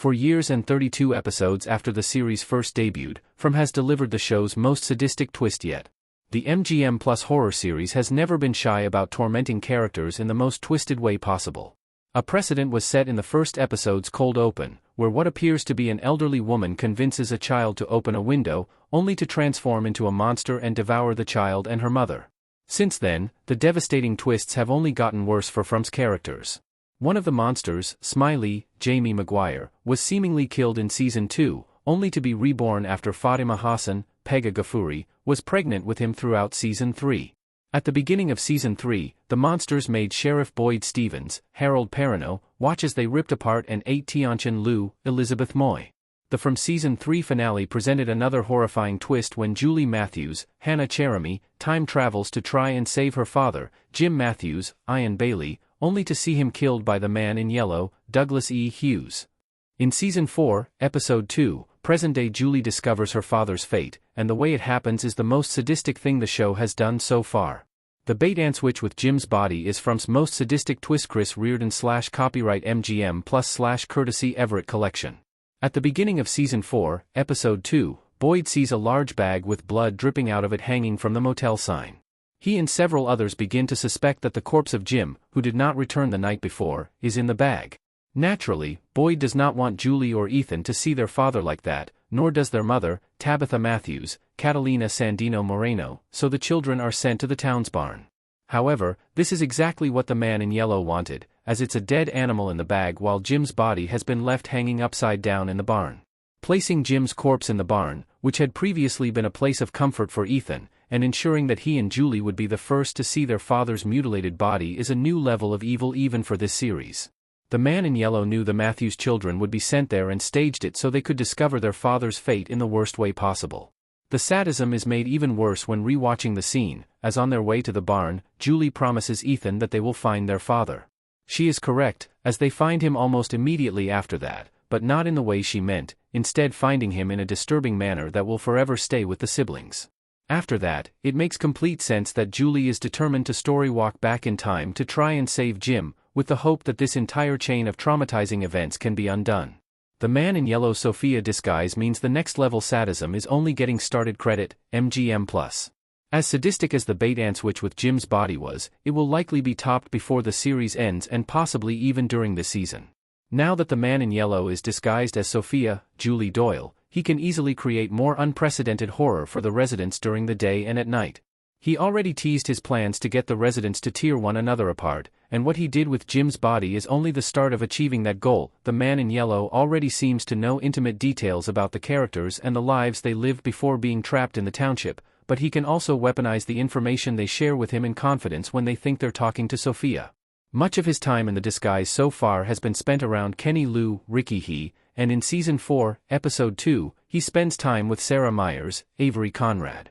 for years and 32 episodes after the series first debuted, Fray has delivered the show's most sadistic twist yet. The MGM Plus horror series has never been shy about tormenting characters in the most twisted way possible. A precedent was set in the first episode's cold open, where what appears to be an elderly woman convinces a child to open a window, only to transform into a monster and devour the child and her mother. Since then, the devastating twists have only gotten worse for Fray's characters. One of the monsters, Smiley, Jamie Maguire, was seemingly killed in Season 2, only to be reborn after Fatima Hassan, Pegah Ghafouri, was pregnant with him throughout Season 3. At the beginning of Season 3, the monsters made Sheriff Boyd Stevens, Harold Perrineau, watch as they ripped apart and ate Tianchen Liu, Elizabeth Moy. The From Season 3 finale presented another horrifying twist when Julie Matthews, Hannah Cherami, time travels to try and save her father, Jim Matthews, Ian Bailey, only to see him killed by the Man in Yellow, Douglas E. Hughes. In Season 4, Episode 2, present-day Julie discovers her father's fate, and the way it happens is the most sadistic thing the show has done so far. The bait-and switch with Jim's body is From's most sadistic twist. Chris Reardon / copyright MGM Plus / courtesy Everett Collection. At the beginning of Season 4, Episode 2, Boyd sees a large bag with blood dripping out of it hanging from the motel sign. He and several others begin to suspect that the corpse of Jim, who did not return the night before, is in the bag. Naturally, Boyd does not want Julie or Ethan to see their father like that, nor does their mother, Tabitha Matthews, Catalina Sandino Moreno, so the children are sent to the town's barn. However, this is exactly what the Man in Yellow wanted, as it's a dead animal in the bag while Jim's body has been left hanging upside down in the barn. Placing Jim's corpse in the barn, which had previously been a place of comfort for Ethan, and ensuring that he and Julie would be the first to see their father's mutilated body is a new level of evil even for this series. The Man in Yellow knew the Matthews children would be sent there and staged it so they could discover their father's fate in the worst way possible. The sadism is made even worse when rewatching the scene, as on their way to the barn, Julie promises Ethan that they will find their father. She is correct, as they find him almost immediately after that, but not in the way she meant, instead finding him in a disturbing manner that will forever stay with the siblings. After that, it makes complete sense that Julie is determined to storywalk back in time to try and save Jim, with the hope that this entire chain of traumatizing events can be undone. The Man in Yellow Sophia disguise means the next level sadism is only getting started. Credit, MGM+. As sadistic as the bait-and switch with Jim's body was, it will likely be topped before the series ends and possibly even during the season. Now that the Man in Yellow is disguised as Sophia, Julie Doyle, he can easily create more unprecedented horror for the residents during the day and at night. He already teased his plans to get the residents to tear one another apart, and what he did with Jim's body is only the start of achieving that goal. The Man in Yellow already seems to know intimate details about the characters and the lives they lived before being trapped in the township, but he can also weaponize the information they share with him in confidence when they think they're talking to Sophia. Much of his time in the disguise so far has been spent around Kenny Lou, Ricky He, and in Season 4, Episode 2, he spends time with Sarah Myers, Avery Conrad.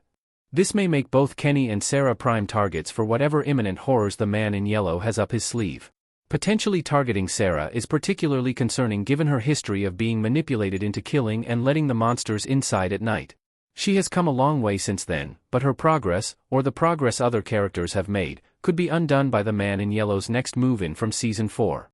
This may make both Kenny and Sarah prime targets for whatever imminent horrors the Man in Yellow has up his sleeve. Potentially targeting Sarah is particularly concerning given her history of being manipulated into killing and letting the monsters inside at night. She has come a long way since then, but her progress, or the progress other characters have made, could be undone by the Man in Yellow's next move in from Season 4.